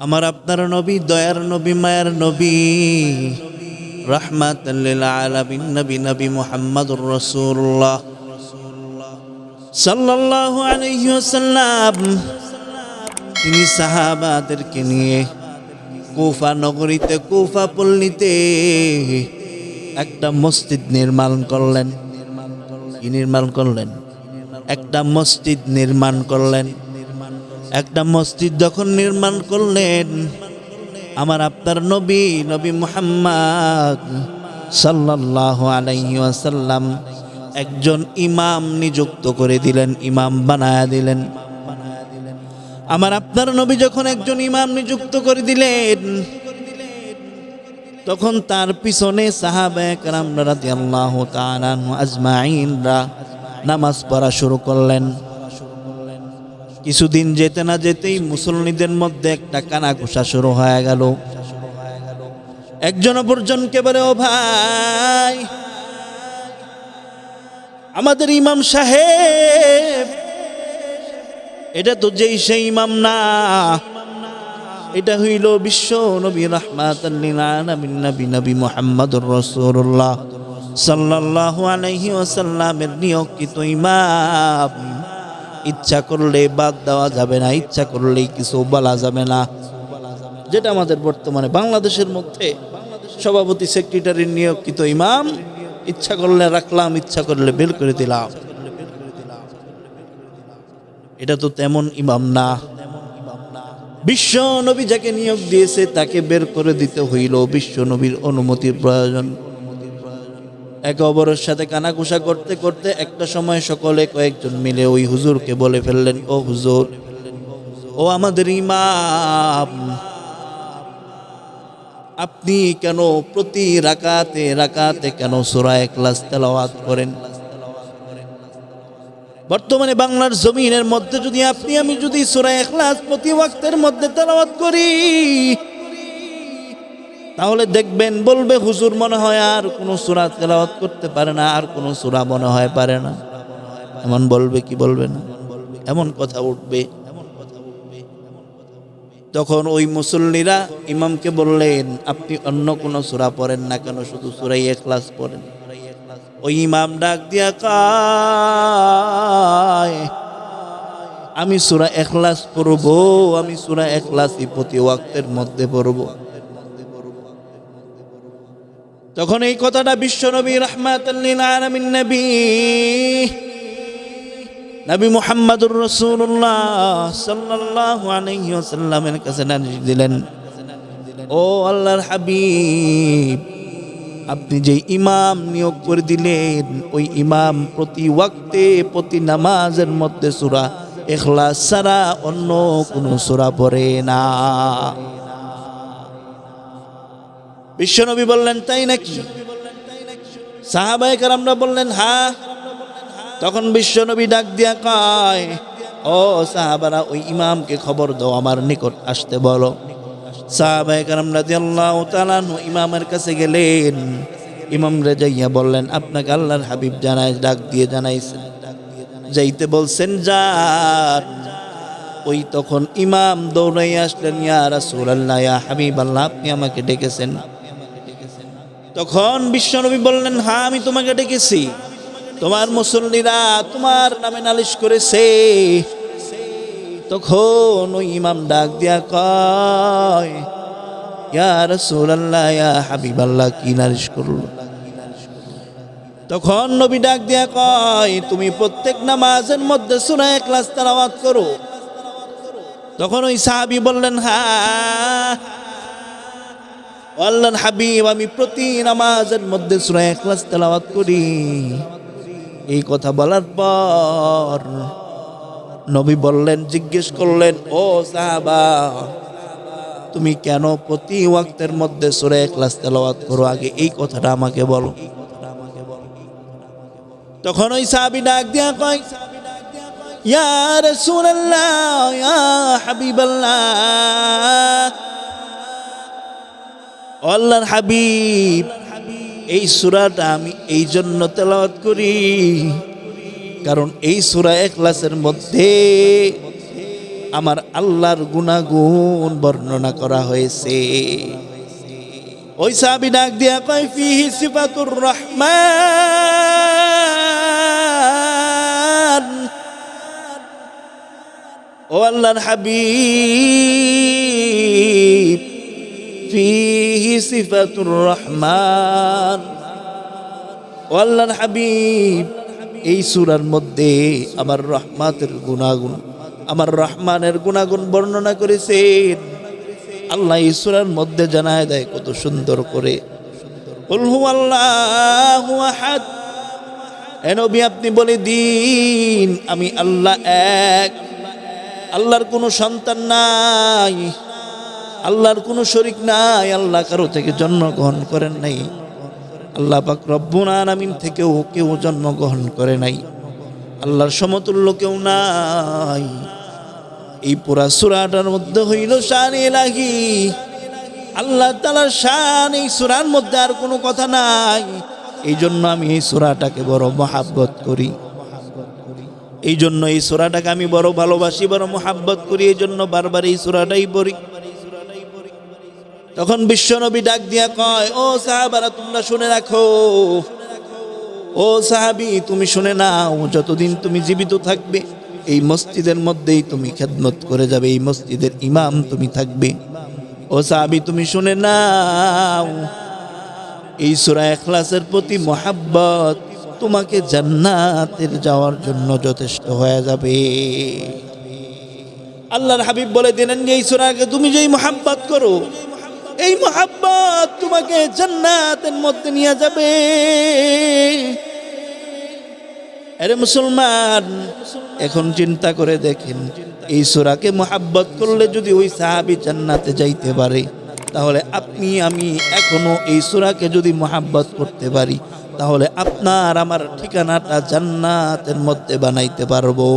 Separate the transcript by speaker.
Speaker 1: আমার আপনার নবী, দয়ার নবী, মায়ার নবী, রাহমাতাল লিল আলামিন নবী মুহাম্মদুর রাসূলুল্লাহ সাল্লাল্লাহু আলাইহি ওয়াসাল্লাম তিনি সাহাবাদেরকে নিয়ে কুফা নগরীতে, কুফা পল্লীতে একটা মসজিদ নির্মাণ করলেন। কি নির্মাণ করলেন? একটা মসজিদ নির্মাণ করলেন। একটা মসজিদ যখন নির্মাণ করলেন, আমার আপনার নবী মুহাম্মদ সাল্লাল্লাহু আলাইহি ওয়াসাল্লাম একজন ইমাম নিযুক্ত করে দিলেন, ইমাম বানায়া দিলেন। আমার আপনার নবী যখন একজন ইমাম নিযুক্ত করে দিলেন, তখন তার পিছনে সাহাবায়ে কেরাম রাদিয়াল্লাহু তাআলা আনহু আজমাইনরা নামাজ পড়া শুরু করলেন। কিছুদিন যেতে না যেতেই মুসল্লিদের মধ্যে একটা কানাঘুষা শুরু হয়ে গেল। একজন অপরজনকে বলে, ও ভাই, আমাদের ইমাম সাহেব, এটা তো যেই সেই ইমাম না, এটা হইল বিশ্ব নবী রাহমাতাল লিল আলামিন নবী মুহাম্মদুর রাসূলুল্লাহ সাল্লাল্লাহু আলাইহি ওয়াসাল্লামের নিয়োগকৃত ইমাম। ইচ্ছা করলে বাদ দেওয়া যাবে না, ইচ্ছা করলেই কিছু বলা যাবে না। যেটা আমাদের বর্তমানে বাংলাদেশের মধ্যে সভাপতি সেক্রেটারির নিয়োগকৃত ইমাম, ইচ্ছা করলে রাখলাম, ইচ্ছা করলে বের করে দিলাম। এটা তো তেমন ইমাম না। বিশ্ব নবী যাকে নিয়োগ দিয়েছে তাকে বের করে দিতে হইল, বিশ্ব নবীর অনুমতির প্রয়োজন। একে অপরের সাথে কানাঘুষা করতে করতে একটা সময় সকলে কয়েকজন মিলে ওই হুজুরকে বলে ফেললেন, ও হুজুর, ও আমাদের ইমাম, আপনি কেন প্রতি রাকাতে রাকাতে কেন সূরা ইখলাস তেলাওয়াত করেন? বর্তমানে বাংলার জমিনের মধ্যে যদি আপনি আমি যদি সূরা ইখলাস প্রতি ওয়াক্তের মধ্যে তেলাওয়াত করি, তাহলে দেখবেন বলবে, হুজুর মনে হয় আর কোনো সূরা তেলাওয়াত করতে পারে না, আর কোনো সূরা মনে হয় পারে না। এমন বলবে কি বলবে না? এমন কথা উঠবে। তখন ওই মুসল্লিরা ইমামকে বললেন, আপনি অন্য কোনো সূরা পড়েন না কেন, শুধু সূরা ইখলাস পড়েন। ওই ইমাম ডাক দিয়া কয়, আমি সূরা ইখলাস পড়ব, আমি সূরা ইখলাসই প্রতি ওয়াক্তের মধ্যে পড়ব। তখন এই কথাটা বিশ্ব নবী রাহমাতাল লিল আলামিন নবী মুহাম্মদুর রাসূলুল্লাহ সাল্লাল্লাহু আলাইহি ওয়াসাল্লামের কাছে নালিশ দিলেন, ও আল্লাহর হাবিব, আপনি যে ইমাম নিয়োগ করে দিলেন, ওই ইমাম প্রতি ওয়াক্তে প্রতি নামাজের মধ্যে সূরা ইখলাস ছাড়া অন্য কোনো সূরা পড়ে না। বিশ্বনবী বললেন, তাই নাকি? সাহাবায়ে কেরামরা বললেন, হ্যাঁ। তখন বিশ্বনবী ডাক দিয়া কয়, ও সাহাবারা, ওই ইমামকে খবর দাও, আমার নিকট আসতে বলো। সাহাবায়ে কেরাম রাদিয়াল্লাহু তাআলা আনহু ইমামের কাছে গেলেন। ইমাম যাইয়া বললেন, আপনাকে আল্লাহর হাবিব ডাক দিয়ে জানাইছেন, যাইতে বলছেন, যান। ওই তখন ইমাম দৌড়াইয়া আসলেন, ইয়া রাসূলুল্লাহ, ইয়া হাবিবাল্লাহ, আপনি আমাকে ডেকেছেন? তখন বিশ্বনবী বললেন, হ্যাঁ, আমি তোমাকে ডেকেছি, তোমার মুসল্লিরা তোমার নামে নালিশ করেছে। তখন ওই ইমাম ডাক দিয়া কয়, ইয়া রাসূলুল্লাহ, ইয়া হাবিবাল্লাহ, কি নালিশ করলো? তখন নবী ডাক দিয়া কয়, তুমি প্রত্যেক নামাজের মধ্যে সূরা ইখলাস তেলাওয়াত করো। তখন ওই সাহাবী বললেন, হ্যাঁ আল্লাহর হাবিব, আমি প্রতি নামাজের মধ্যে সূরা ইখলাস তেলাওয়াত করি। এই কথা বলার পর নবী বললেন, জিজ্ঞেস করলেন, ও সাহাবা, তুমি কেন প্রতি ওয়াক্তের মধ্যে সূরা ইখলাস তেলাওয়াত করো? আগে এই কথাটা আমাকে বলো। তখন ওই সাহাবী ডাক দিয়া কয়, ইয়া রাসূলুল্লাহ, ইয়া হাবিবাল্লাহ, আল্লাহর হাবিব, এই সূরাটা আমি এই জন্য তেলাওয়াত করি, কারণ এই সূরা ইখলাসের মধ্যে আমার আল্লাহর গুনাগুণ বর্ণনা করা হয়েছে। ওই সাহাবী ডাক দিয়া কয় ফিহি সিফাতুর রহমান, ও আল্লাহর হাবিব, ফিহি সিফাতুর রহমান, ও আল্লাহর হাবিব, এই সূরার মধ্যে আমার রহমাতের গুনাগুণ, আমার রহমানের গুনাগুণ বর্ণনা করেছেন। আল্লাহ এই সূরার মধ্যে জানায় দেয় কত সুন্দর করে, কুল হুয়াল্লাহু আহাদ, এ নবী আপনি বলে দিন আমি আল্লাহ এক, আল্লাহর কোনো সন্তান নাই, আল্লাহর কোনো শরীক নাই, আল্লাহ কারো থেকে জন্মগ্রহণ করেন নাই, আল্লাহ পাক রব্বুল আলামিন থেকেও কেউ জন্মগ্রহণ করে নাই, আল্লাহর সমতুল্য কেউ নাই। এই পুরা সূরাটার মধ্যে হইল শান ইলাহি, আল্লাহ তাআলার শান এই সূরার মধ্যে আর কোনো কথা নাই। এই জন্য আমি এই সূরাটাকে বড় মহাব্বত করি, এই জন্য এই সূরাটাকে আমি বড় ভালোবাসি, বড় মহাব্বত করি, এই জন্য বারবার এই সূরাটাই পড়ি। তখন বিশ্বনবী ডাক দিয়া কয়, ও সাহাবারা তোমরা শুনে রাখো, ও সাহাবী তুমি শুনে নাও, যতদিন তুমি জীবিত থাকবে এই মসজিদের মধ্যেই তুমি খেদমত করে যাবে, এই মসজিদের ইমাম তুমি থাকবে। ও সাহাবী তুমি শুনে নাও, এই সূরা ইখলাসের প্রতি মহাব্বত তোমাকে জান্নাতের যাওয়ার জন্য যথেষ্ট হয়ে যাবে। আল্লাহর হাবিব বলে দিলেন যে এই সূরাকে তুমি যেই মহাব্বত করো, এই মহাব্বত তোমাকে জান্নাতের মধ্যে নিয়ে যাবে। আরে মুসলমান, এখন চিন্তা করে দেখেন, এই সূরাকে মহাব্বত করলে যদি ওই সাহাবী জান্নাতে যাইতে পারে, তাহলে আপনি আমি এখনো এই সূরাকে যদি মহাব্বত করতে পারি, তাহলে আপনার আমার ঠিকানাটা জান্নাতের মধ্যে বানাইতে পারবো।